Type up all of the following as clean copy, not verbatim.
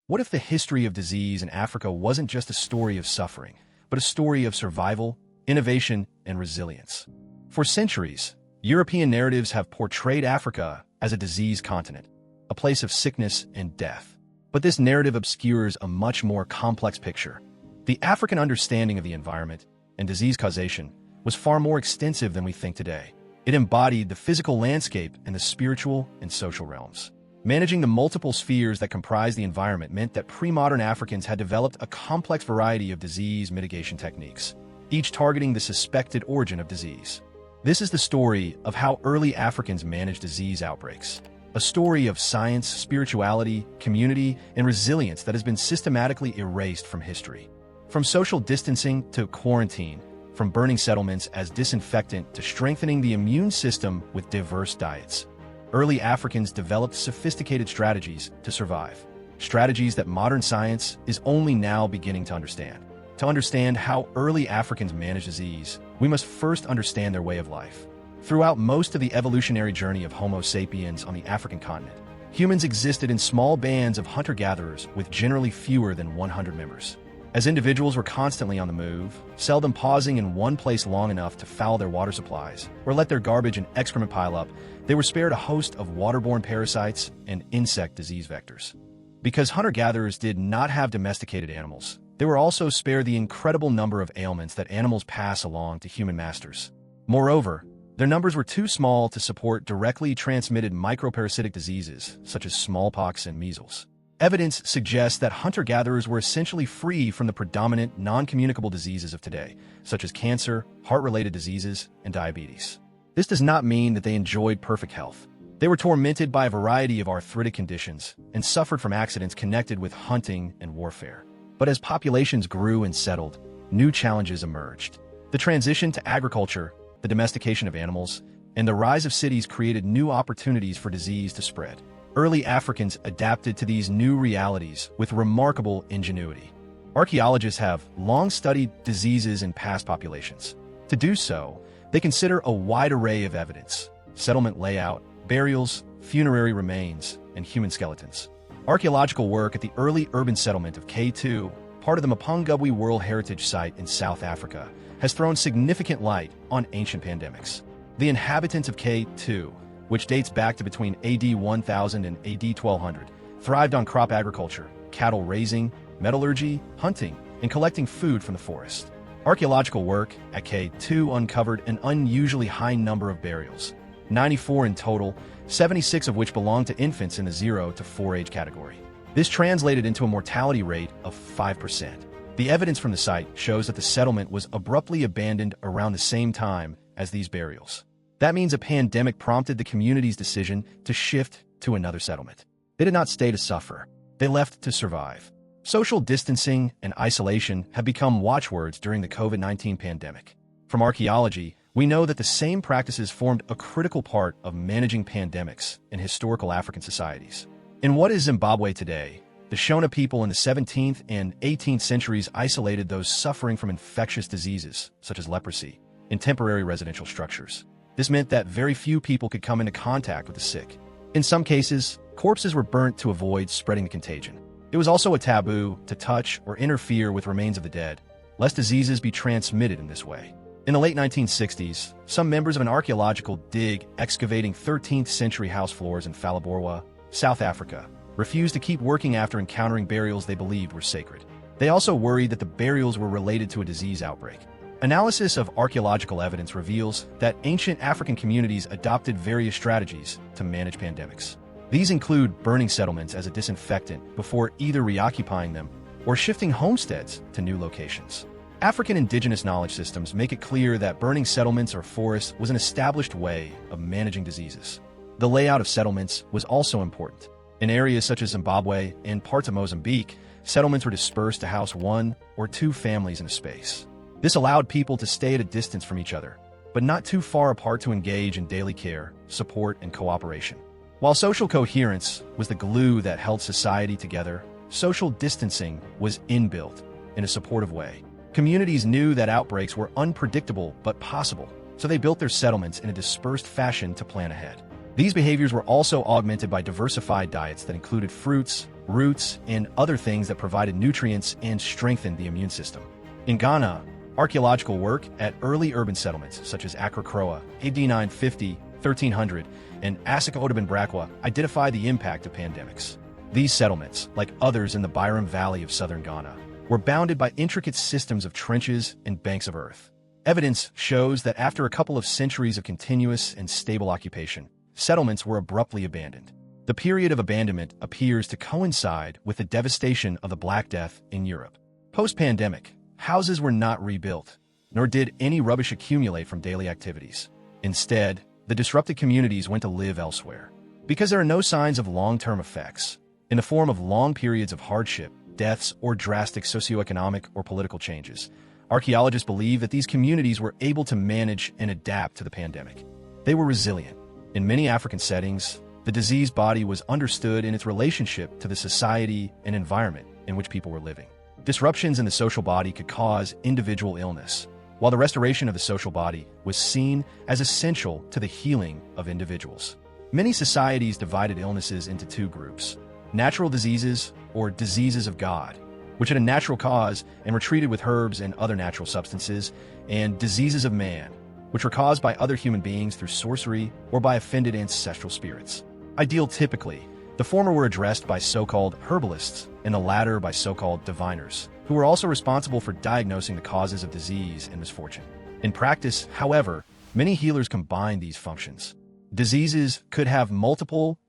What if the history of disease in Africa wasn't just a story of suffering, but a story of survival, innovation, and resilience? For centuries, European narratives have portrayed Africa as a disease continent, a place of sickness and death. But this narrative obscures a much more complex picture. The African understanding of the environment and disease causation was far more extensive than we think today. It embodied the physical landscape and the spiritual and social realms. Managing the multiple spheres that comprise the environment meant that pre-modern Africans had developed a complex variety of disease mitigation techniques, each targeting the suspected origin of disease. This is the story of how early Africans managed disease outbreaks, a story of science, spirituality, community, and resilience that has been systematically erased from history. From social distancing to quarantine, from burning settlements as disinfectant to strengthening the immune system with diverse diets, early Africans developed sophisticated strategies to survive, strategies that modern science is only now beginning to understand. To understand how early Africans managed disease, we must first understand their way of life. Throughout most of the evolutionary journey of Homo sapiens on the African continent, humans existed in small bands of hunter-gatherers with generally fewer than 100 members. As individuals were constantly on the move, seldom pausing in one place long enough to foul their water supplies or let their garbage and excrement pile up, they were spared a host of waterborne parasites and insect disease vectors. Because hunter-gatherers did not have domesticated animals, they were also spared the incredible number of ailments that animals pass along to human masters. Moreover, their numbers were too small to support directly transmitted microparasitic diseases such as smallpox and measles. Evidence suggests that hunter-gatherers were essentially free from the predominant non-communicable diseases of today, such as cancer, heart-related diseases, and diabetes. This does not mean that they enjoyed perfect health. They were tormented by a variety of arthritic conditions and suffered from accidents connected with hunting and warfare. But as populations grew and settled, new challenges emerged. The transition to agriculture, the domestication of animals, and the rise of cities created new opportunities for disease to spread. Early Africans adapted to these new realities with remarkable ingenuity. Archaeologists have long studied diseases in past populations. To do so, they consider a wide array of evidence: settlement layout, burials, funerary remains, and human skeletons. Archaeological work at the early urban settlement of K2, part of the Mapungubwe World Heritage Site in South Africa, has thrown significant light on ancient pandemics. The inhabitants of K2, which dates back to between AD 1000 and AD 1200, thrived on crop agriculture, cattle raising, metallurgy, hunting, and collecting food from the forest. Archaeological work at K2 uncovered an unusually high number of burials, 94 in total, 76 of which belonged to infants in the 0 to 4 age category. This translated into a mortality rate of 5%. The evidence from the site shows that the settlement was abruptly abandoned around the same time as these burials. That means a pandemic prompted the community's decision to shift to another settlement. They did not stay to suffer. They left to survive. Social distancing and isolation have become watchwords during the COVID-19 pandemic. From archaeology, we know that the same practices formed a critical part of managing pandemics in historical African societies. In what is Zimbabwe today, the Shona people in the 17th and 18th centuries isolated those suffering from infectious diseases, such as leprosy, in temporary residential structures. This meant that very few people could come into contact with the sick. In some cases, corpses were burnt to avoid spreading the contagion. It was also a taboo to touch or interfere with remains of the dead, lest diseases be transmitted in this way. In the late 1960s, some members of an archaeological dig excavating 13th century house floors in Phalaborwa, South Africa, refused to keep working after encountering burials they believed were sacred. They also worried that the burials were related to a disease outbreak. Analysis of archaeological evidence reveals that ancient African communities adopted various strategies to manage pandemics. These include burning settlements as a disinfectant before either reoccupying them or shifting homesteads to new locations. African indigenous knowledge systems make it clear that burning settlements or forests was an established way of managing diseases. The layout of settlements was also important. In areas such as Zimbabwe and parts of Mozambique, settlements were dispersed to house 1 or 2 families in a space. This allowed people to stay at a distance from each other, but not too far apart to engage in daily care, support, and cooperation. While social coherence was the glue that held society together, social distancing was inbuilt in a supportive way. Communities knew that outbreaks were unpredictable but possible, so they built their settlements in a dispersed fashion to plan ahead. These behaviors were also augmented by diversified diets that included fruits, roots, and other things that provided nutrients and strengthened the immune system. In Ghana, archaeological work at early urban settlements such as Accra Croa, AD 950, 1300, and Asika Odabenbrakwa identify the impact of pandemics. These settlements, like others in the Byram Valley of southern Ghana, were bounded by intricate systems of trenches and banks of earth. Evidence shows that after a couple of centuries of continuous and stable occupation, settlements were abruptly abandoned. The period of abandonment appears to coincide with the devastation of the Black Death in Europe. Post-pandemic, houses were not rebuilt, nor did any rubbish accumulate from daily activities. Instead, the disrupted communities went to live elsewhere. Because there are no signs of long-term effects, in the form of long periods of hardship, deaths, or drastic socioeconomic or political changes, archaeologists believe that these communities were able to manage and adapt to the pandemic. They were resilient. In many African settings, the diseased body was understood in its relationship to the society and environment in which people were living. Disruptions in the social body could cause individual illness, while the restoration of the social body was seen as essential to the healing of individuals. Many societies divided illnesses into two groups: natural diseases, or diseases of God, which had a natural cause and were treated with herbs and other natural substances, and diseases of man, which were caused by other human beings through sorcery or by offended ancestral spirits. Typically, the former were addressed by so-called herbalists, and the latter by so-called diviners, who were also responsible for diagnosing the causes of disease and misfortune. In practice, however, many healers combined these functions. Diseases could have multiple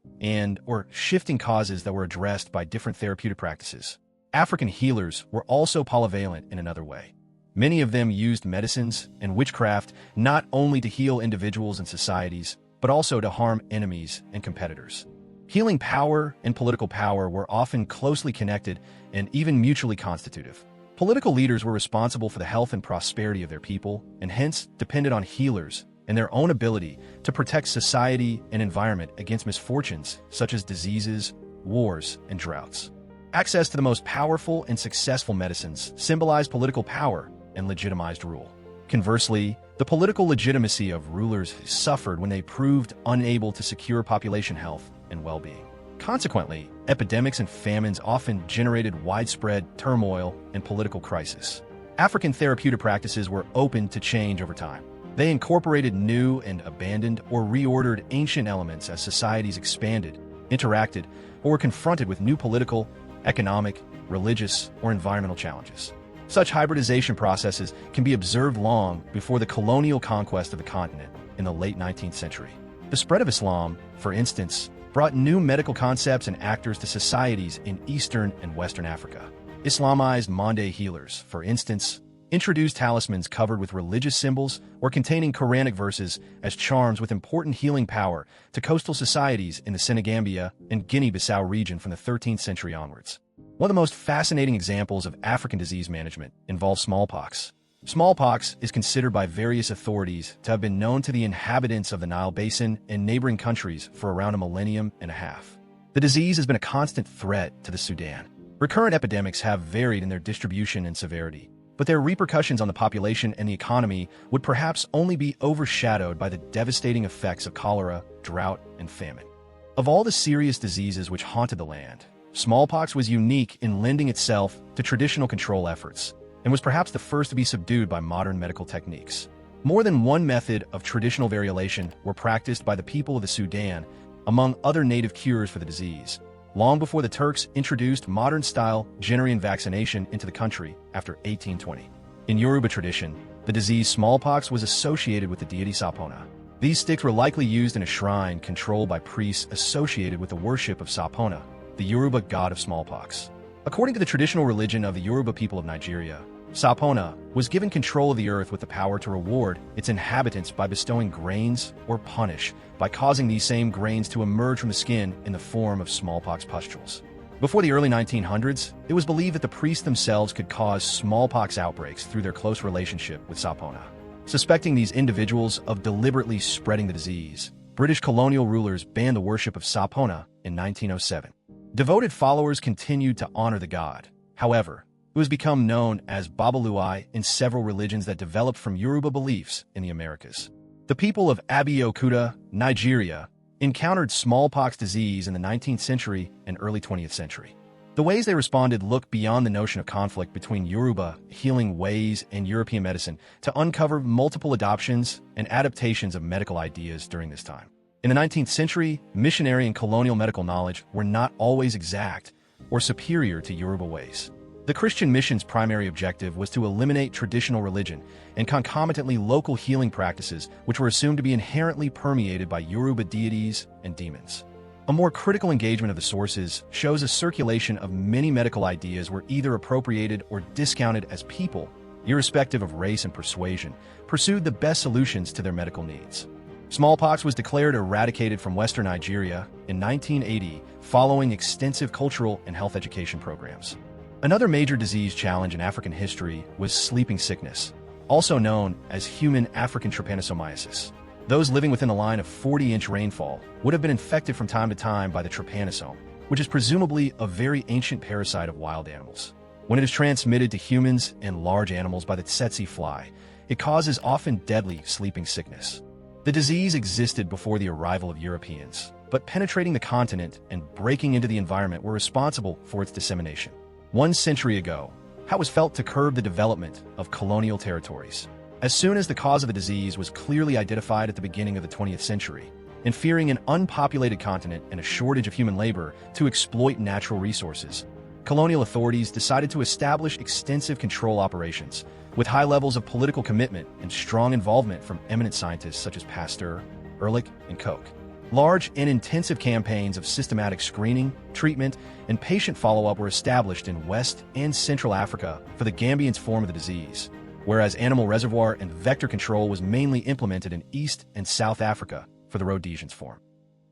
or shifting causes that were addressed by different therapeutic practices. African healers were also polyvalent in another way. Many of them used medicines and witchcraft not only to heal individuals and societies, but also to harm enemies and competitors. Healing power and political power were often closely connected and even mutually constitutive. Political leaders were responsible for the health and prosperity of their people, and hence depended on healers and their own ability to protect society and environment against misfortunes such as diseases, wars, and droughts. Access to the most powerful and successful medicines symbolized political power and legitimized rule. Conversely, the political legitimacy of rulers suffered when they proved unable to secure population health and well-being. Consequently, epidemics and famines often generated widespread turmoil and political crisis. African therapeutic practices were open to change over time. They incorporated new and abandoned or reordered ancient elements as societies expanded, interacted, or were confronted with new political, economic, religious, or environmental challenges. Such hybridization processes can be observed long before the colonial conquest of the continent in the late 19th century. The spread of Islam, for instance, brought new medical concepts and actors to societies in Eastern and Western Africa. Islamized Mande healers, for instance, introduced talismans covered with religious symbols or containing Quranic verses as charms with important healing power to coastal societies in the Senegambia and Guinea-Bissau region from the 13th century onwards. One of the most fascinating examples of African disease management involves smallpox. Smallpox is considered by various authorities to have been known to the inhabitants of the Nile Basin and neighboring countries for around a millennium and a half. The disease has been a constant threat to the Sudan. Recurrent epidemics have varied in their distribution and severity, but their repercussions on the population and the economy would perhaps only be overshadowed by the devastating effects of cholera, drought, and famine. Of all the serious diseases which haunted the land, smallpox was unique in lending itself to traditional control efforts, and was perhaps the first to be subdued by modern medical techniques. More than one method of traditional variolation were practiced by the people of the Sudan, among other native cures for the disease, long before the Turks introduced modern-style Jennerian vaccination into the country after 1820. In Yoruba tradition, the disease smallpox was associated with the deity Sapona. These sticks were likely used in a shrine controlled by priests associated with the worship of Sapona, the Yoruba god of smallpox. According to the traditional religion of the Yoruba people of Nigeria, Sapona was given control of the earth with the power to reward its inhabitants by bestowing grains or punish by causing these same grains to emerge from the skin in the form of smallpox pustules. Before the early 1900s, it was believed that the priests themselves could cause smallpox outbreaks through their close relationship with Sapona. Suspecting these individuals of deliberately spreading the disease, British colonial rulers banned the worship of Sapona in 1907. Devoted followers continued to honor the god. However, it was become known as Babaluai in several religions that developed from Yoruba beliefs in the Americas. The people of Abeokuta, Nigeria, encountered smallpox disease in the 19th century and early 20th century. The ways they responded look beyond the notion of conflict between Yoruba healing ways and European medicine to uncover multiple adoptions and adaptations of medical ideas during this time. In the 19th century, missionary and colonial medical knowledge were not always exact or superior to Yoruba ways. The Christian mission's primary objective was to eliminate traditional religion and concomitantly local healing practices which were assumed to be inherently permeated by Yoruba deities and demons. A more critical engagement of the sources shows a circulation of many medical ideas were either appropriated or discounted as people, irrespective of race and persuasion, pursued the best solutions to their medical needs. Smallpox was declared eradicated from Western Nigeria in 1980 following extensive cultural and health education programs. Another major disease challenge in African history was sleeping sickness, also known as human African trypanosomiasis. Those living within the line of 40-inch rainfall would have been infected from time to time by the trypanosome, which is presumably a very ancient parasite of wild animals. When it is transmitted to humans and large animals by the tsetse fly, it causes often deadly sleeping sickness. The disease existed before the arrival of Europeans, but penetrating the continent and breaking into the environment were responsible for its dissemination. 1 century ago, how it was felt to curb the development of colonial territories. As soon as the cause of the disease was clearly identified at the beginning of the 20th century, and fearing an unpopulated continent and a shortage of human labor to exploit natural resources, colonial authorities decided to establish extensive control operations with high levels of political commitment and strong involvement from eminent scientists such as Pasteur, Ehrlich, and Koch. Large and intensive campaigns of systematic screening, treatment, and patient follow-up were established in West and Central Africa for the Gambians form of the disease, whereas animal reservoir and vector control was mainly implemented in East and South Africa for the Rhodesians form.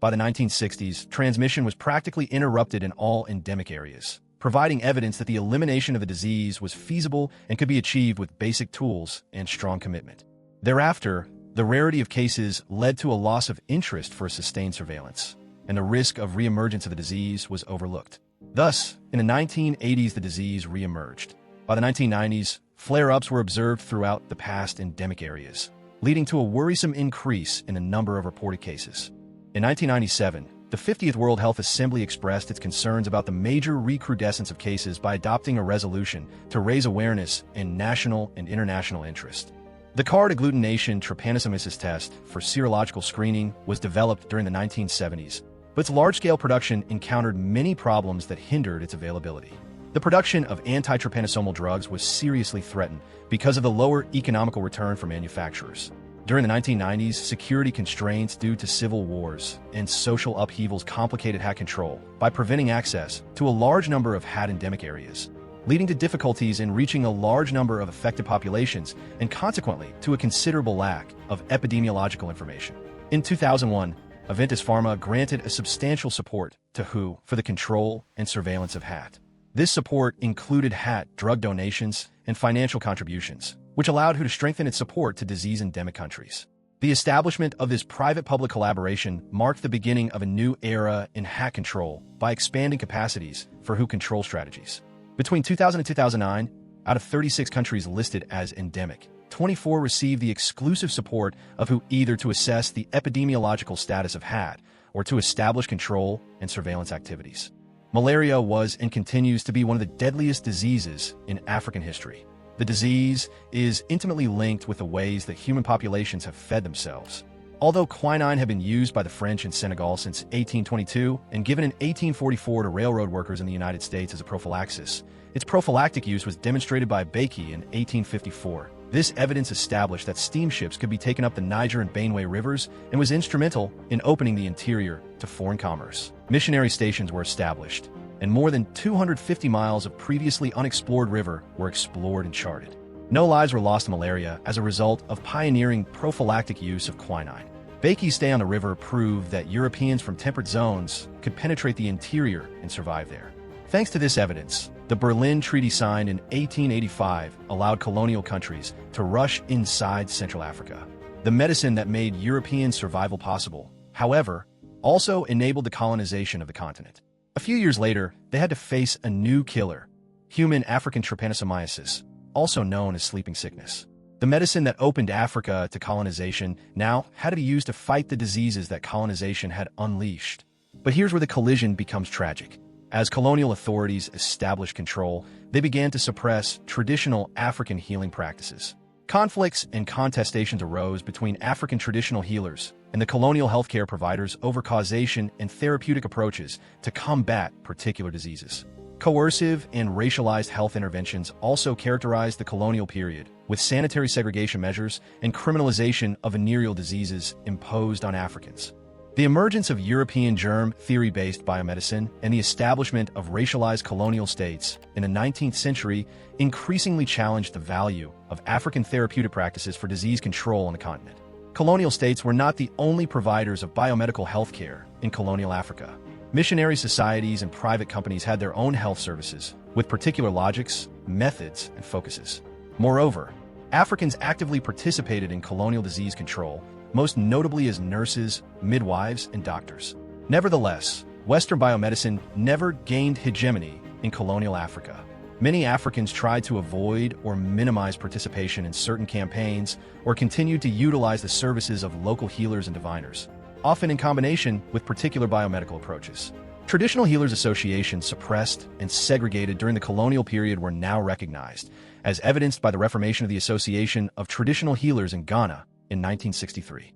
By the 1960s, transmission was practically interrupted in all endemic areas, providing evidence that the elimination of the disease was feasible and could be achieved with basic tools and strong commitment. Thereafter, the rarity of cases led to a loss of interest for sustained surveillance, and the risk of reemergence of the disease was overlooked. Thus, in the 1980s, the disease reemerged. By the 1990s, flare-ups were observed throughout the past endemic areas, leading to a worrisome increase in the number of reported cases. In 1997, the 50th World Health Assembly expressed its concerns about the major recrudescence of cases by adopting a resolution to raise awareness in national and international interest. The card agglutination trypanosomiasis test for serological screening was developed during the 1970s, but its large-scale production encountered many problems that hindered its availability. The production of anti-trypanosomal drugs was seriously threatened because of the lower economical return for manufacturers. During the 1990s, security constraints due to civil wars and social upheavals complicated HAT control by preventing access to a large number of HAT endemic areas, leading to difficulties in reaching a large number of affected populations and consequently to a considerable lack of epidemiological information. In 2001, Aventis Pharma granted a substantial support to WHO for the control and surveillance of HAT. This support included HAT drug donations and financial contributions, which allowed WHO to strengthen its support to disease-endemic countries. The establishment of this private-public collaboration marked the beginning of a new era in HAT control by expanding capacities for WHO control strategies. Between 2000 and 2009, out of 36 countries listed as endemic, 24 received the exclusive support of WHO either to assess the epidemiological status of HAT or to establish control and surveillance activities. Malaria was and continues to be one of the deadliest diseases in African history. The disease is intimately linked with the ways that human populations have fed themselves. Although quinine had been used by the French in Senegal since 1822 and given in 1844 to railroad workers in the United States as a prophylaxis, its prophylactic use was demonstrated by Becky in 1854. This evidence established that steamships could be taken up the Niger and Benue rivers and was instrumental in opening the interior to foreign commerce. Missionary stations were established, and more than 250 miles of previously unexplored river were explored and charted. No lives were lost to malaria as a result of pioneering prophylactic use of quinine. Beky's stay on the river proved that Europeans from temperate zones could penetrate the interior and survive there. Thanks to this evidence, the Berlin Treaty signed in 1885 allowed colonial countries to rush inside Central Africa. The medicine that made European survival possible, however, also enabled the colonization of the continent. A few years later, they had to face a new killer, human African trypanosomiasis, also known as sleeping sickness. The medicine that opened Africa to colonization now had to be used to fight the diseases that colonization had unleashed. But here's where the collision becomes tragic. As colonial authorities established control, they began to suppress traditional African healing practices. Conflicts and contestations arose between African traditional healers and the colonial healthcare providers over causation and therapeutic approaches to combat particular diseases. Coercive and racialized health interventions also characterized the colonial period, with sanitary segregation measures and criminalization of venereal diseases imposed on Africans. The emergence of European germ theory-based biomedicine and the establishment of racialized colonial states in the 19th century increasingly challenged the value of African therapeutic practices for disease control on the continent. Colonial states were not the only providers of biomedical health care in colonial Africa. Missionary societies and private companies had their own health services, with particular logics, methods, and focuses. Moreover, Africans actively participated in colonial disease control, most notably as nurses, midwives, and doctors. Nevertheless, Western biomedicine never gained hegemony in colonial Africa. Many Africans tried to avoid or minimize participation in certain campaigns or continued to utilize the services of local healers and diviners, often in combination with particular biomedical approaches. Traditional healers' associations suppressed and segregated during the colonial period were now recognized, as evidenced by the reformation of the Association of Traditional Healers in Ghana in 1963.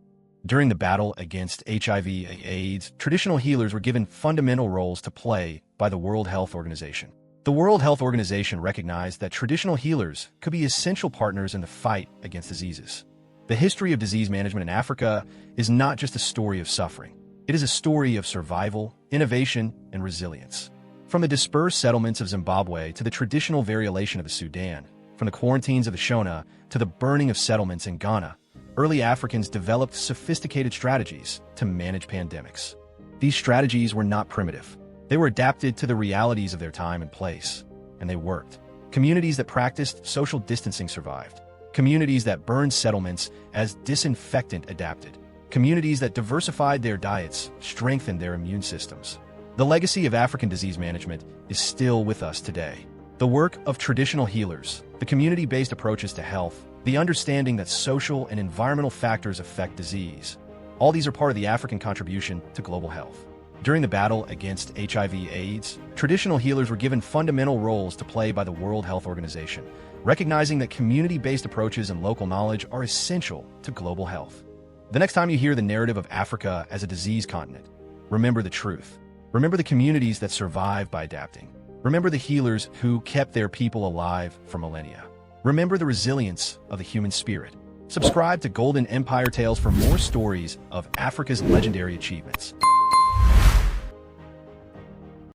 During the battle against HIV/AIDS, traditional healers were given fundamental roles to play by the World Health Organization. The World Health Organization recognized that traditional healers could be essential partners in the fight against diseases. The history of disease management in Africa is not just a story of suffering. It is a story of survival, innovation, and resilience. From the dispersed settlements of Zimbabwe to the traditional variolation of the Sudan, from the quarantines of the Shona to the burning of settlements in Ghana, early Africans developed sophisticated strategies to manage pandemics. These strategies were not primitive. They were adapted to the realities of their time and place, and they worked. Communities that practiced social distancing survived. Communities that burned settlements as disinfectant adapted. Communities that diversified their diets strengthened their immune systems. The legacy of African disease management is still with us today. The work of traditional healers, the community-based approaches to health, the understanding that social and environmental factors affect disease, all these are part of the African contribution to global health. During the battle against HIV/AIDS, traditional healers were given fundamental roles to play by the World Health Organization, recognizing that community-based approaches and local knowledge are essential to global health. The next time you hear the narrative of Africa as a disease continent, remember the truth. Remember the communities that survived by adapting. Remember the healers who kept their people alive for millennia. Remember the resilience of the human spirit. Subscribe to Golden Empire Tales for more stories of Africa's legendary achievements.